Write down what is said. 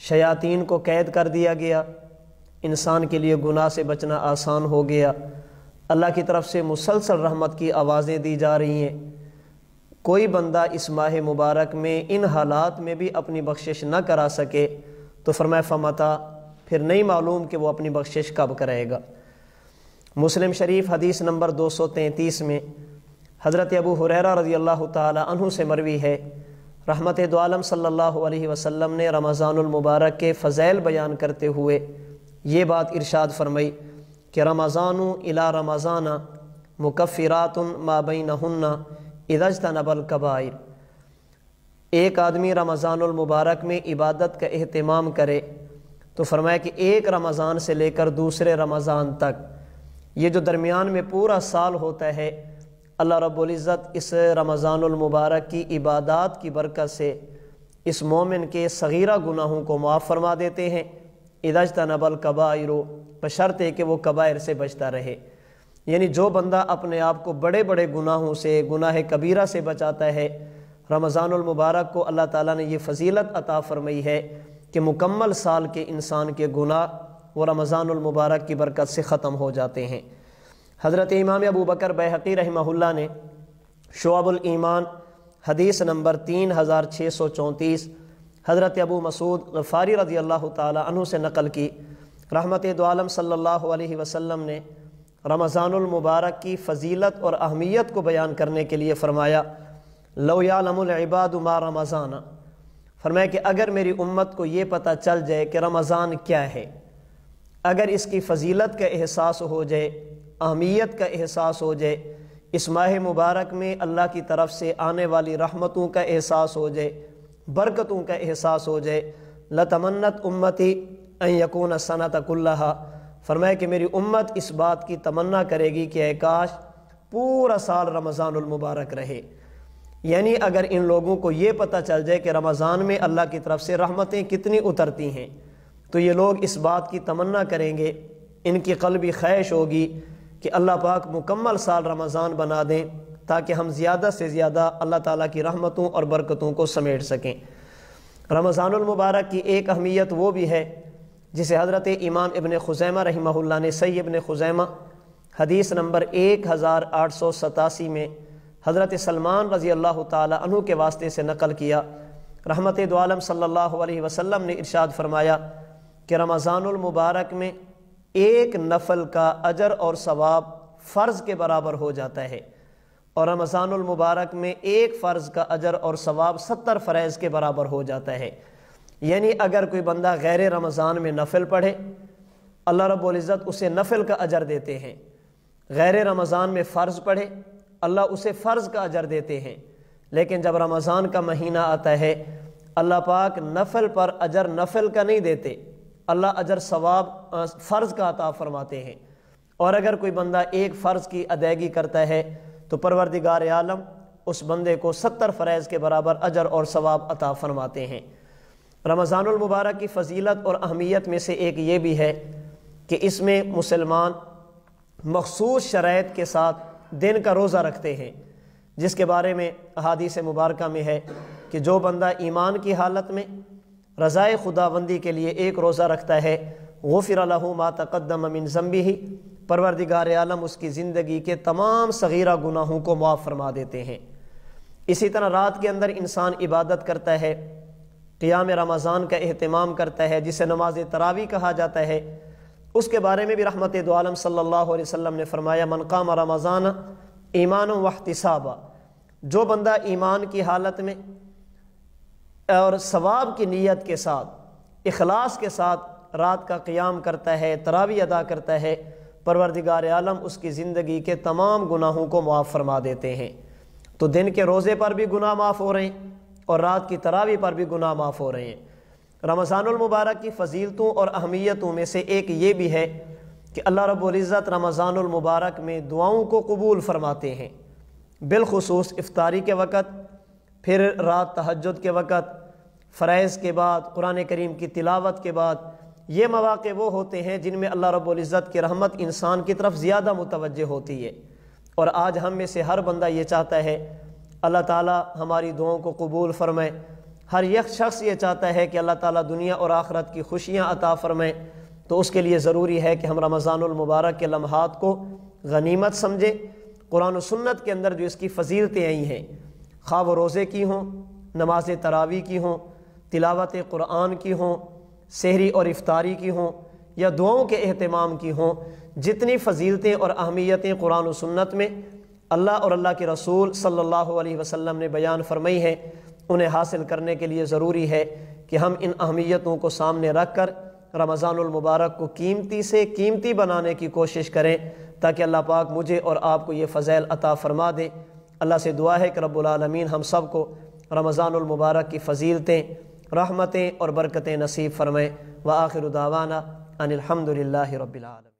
شیاطین کو قید کر دیا گیا، انسان کے لیے گناہ سے بچنا آسان ہو گیا، اللہ کی طرف سے مسلسل رحمت کی آوازیں دی جا رہی ہیں۔ کوئی بندہ اس ماہ مبارک میں ان حالات میں بھی اپنی بخشش نہ کرا سکے تو فرمایا فمتا، پھر نہیں معلوم کہ وہ اپنی بخشش کب کرے گا۔ مسلم شریف حدیث نمبر 233 میں حضرت ابو ہریرہ رضی اللہ تعالی عنہ سے مروی ہے، رحمت دو عالم صلی اللہ علیہ وسلم نے رمضان المبارک کے فضائل بیان کرتے ہوئے یہ بات ارشاد فرمائی کہ رمضان الی رمضان مکفرات ما بینہن اذا اجتنب الکبائر۔ ایک آدمی رمضان المبارک میں عبادت کا اہتمام کرے تو فرمایا کہ ایک رمضان سے لے کر دوسرے رمضان تک، یہ جو درمیان میں پورا سال ہوتا ہے، اللہ رب العزت اس رمضان المبارک کی عبادات کی برکت سے اس مومن کے صغیرہ گناہوں کو معاف فرما دیتے ہیں، اذا اجتنب الکبائر، بشرطے کہ وہ کبائر سے بچتا رہے۔ یعنی جو بندہ اپنے آپ کو بڑے بڑے گناہوں سے، گناہ کبیرہ سے بچاتا ہے، رمضان المبارک کو اللہ تعالیٰ نے یہ فضیلت عطا فرمائی ہے کہ مکمل سال کے انسان کے گناہ وہ رمضان المبارک کی برکت سے ختم ہو جاتے ہیں۔ حضرت امام ابو بکر بیہقی رحمہ اللہ نے شعب الایمان حدیث نمبر 3634 حضرت ابو مسعود غفاری رضی اللہ تعالی عنہ سے نقل کی، رحمت دو عالم صلی اللہ علیہ وسلم نے رمضان المبارک کی فضیلت اور اہمیت کو بیان کرنے کے لیے فرمایا لو یعلم العباد ما رمضان، فرمایا کہ اگر میری امت کو یہ پتہ چل جائے کہ رمضان کیا ہے، اگر اس کی فضیلت کا احساس ہو جائے، اہمیت کا احساس ہو جائے، اس ماہ مبارک میں اللہ کی طرف سے آنے والی رحمتوں کا احساس ہو جائے، برکتوں کا احساس ہو جائے، لتمنت امتی ان یکون سنۃ کلھا، فرمایا کہ میری امت اس بات کی تمنا کرے گی کہ اے کاش پورا سال رمضان المبارک رہے۔ یعنی اگر ان لوگوں کو یہ پتہ چل جائے کہ رمضان میں اللہ کی طرف سے رحمتیں کتنی اترتی ہیں تو یہ لوگ اس بات کی تمنا کریں گے، ان کی قلبی خواہش ہوگی کہ اللہ پاک مکمل سال رمضان بنا دیں تاکہ ہم زیادہ سے زیادہ اللہ تعالیٰ کی رحمتوں اور برکتوں کو سمیٹ سکیں۔ رمضان المبارک کی ایک اہمیت وہ بھی ہے جسے حضرت امام ابن خزیمہ رحمہ اللہ نے صحیح ابن خزیمہ حدیث نمبر 1887 میں حضرت سلمان رضی اللہ تعالی عنہ کے واسطے سے نقل کیا، رحمت دو عالم صلی اللہ علیہ وسلم نے ارشاد فرمایا کہ رمضان المبارک میں ایک نفل کا اجر اور ثواب فرض کے برابر ہو جاتا ہے، اور رمضان المبارک میں ایک فرض کا اجر اور ثواب 70 فرائض کے برابر ہو جاتا ہے۔ یعنی اگر کوئی بندہ غیر رمضان میں نفل پڑھے، اللہ رب العزت اسے نفل کا اجر دیتے ہیں، غیر رمضان میں فرض پڑھے، اللہ اسے فرض کا اجر دیتے ہیں، لیکن جب رمضان کا مہینہ آتا ہے اللہ پاک نفل پر اجر نفل کا نہیں دیتے، اللہ اجر ثواب فرض کا عطا فرماتے ہیں۔ اور اگر کوئی بندہ ایک فرض کی ادائیگی کرتا ہے تو پروردگار عالم اس بندے کو 70 فرائض کے برابر اجر اور ثواب عطا فرماتے ہیں۔ رمضان المبارک کی فضیلت اور اہمیت میں سے ایک یہ بھی ہے کہ اس میں مسلمان مخصوص شرائط کے ساتھ دن کا روزہ رکھتے ہیں، جس کے بارے میں احادیث مبارکہ میں ہے کہ جو بندہ ایمان کی حالت میں رضائے خداوندی کے لیے ایک روزہ رکھتا ہے غفر لہ ما تقدم من ذنبہ، پروردگار عالم اس کی زندگی کے تمام صغیرہ گناہوں کو معاف فرما دیتے ہیں۔ اسی طرح رات کے اندر انسان عبادت کرتا ہے، قیام رمضان کا اہتمام کرتا ہے جسے نماز تراویح کہا جاتا ہے، اس کے بارے میں بھی رحمت دو عالم صلی اللہ علیہ وسلم نے فرمایا من قام رمضان ایمانا واحتسابا، جو بندہ ایمان کی حالت میں اور ثواب کی نیت کے ساتھ اخلاص کے ساتھ رات کا قیام کرتا ہے، تراویح ادا کرتا ہے، پروردگار عالم اس کی زندگی کے تمام گناہوں کو معاف فرما دیتے ہیں۔ تو دن کے روزے پر بھی گناہ معاف ہو رہے ہیں اور رات کی تراویح پر بھی گناہ معاف ہو رہے ہیں۔ رمضان المبارک کی فضیلتوں اور اہمیتوں میں سے ایک یہ بھی ہے کہ اللہ رب العزت رمضان المبارک میں دعاؤں کو قبول فرماتے ہیں، بالخصوص افطاری کے وقت، پھر رات تہجد کے وقت، فرائض کے بعد، قرآن کریم کی تلاوت کے بعد۔ یہ مواقع وہ ہوتے ہیں جن میں اللہ رب العزت کی رحمت انسان کی طرف زیادہ متوجہ ہوتی ہے، اور آج ہم میں سے ہر بندہ یہ چاہتا ہے اللہ تعالیٰ ہماری دعاؤں کو قبول فرمائے، ہر یک شخص یہ چاہتا ہے کہ اللہ تعالیٰ دنیا اور آخرت کی خوشیاں عطا فرمائیں، تو اس کے لیے ضروری ہے کہ ہم رمضان المبارک کے لمحات کو غنیمت سمجھیں۔ قرآن و سنت کے اندر جو اس کی فضیلتیں آئی ہیں، خواہ وہ روزے کی ہوں، نماز تراویح کی ہوں، تلاوت قرآن کی ہوں، سحری اور افطاری کی ہوں، یا دعاؤں کے اہتمام کی ہوں، جتنی فضیلتیں اور اہمیتیں قرآن و سنت میں اللہ اور اللہ کے رسول صلی اللہ علیہ وسلم نے بیان فرمائی ہیں، انہیں حاصل کرنے کے لیے ضروری ہے کہ ہم ان اہمیتوں کو سامنے رکھ کر رمضان المبارک کو قیمتی سے قیمتی بنانے کی کوشش کریں، تاکہ اللہ پاک مجھے اور آپ کو یہ فضائل عطا فرما دے۔ اللہ سے دعا ہے کہ رب العالمین ہم سب کو رمضان المبارک کی فضیلتیں، رحمتیں اور برکتیں نصیب فرمائے۔ وآخر دعوانا ان الحمد للہ رب العالمین۔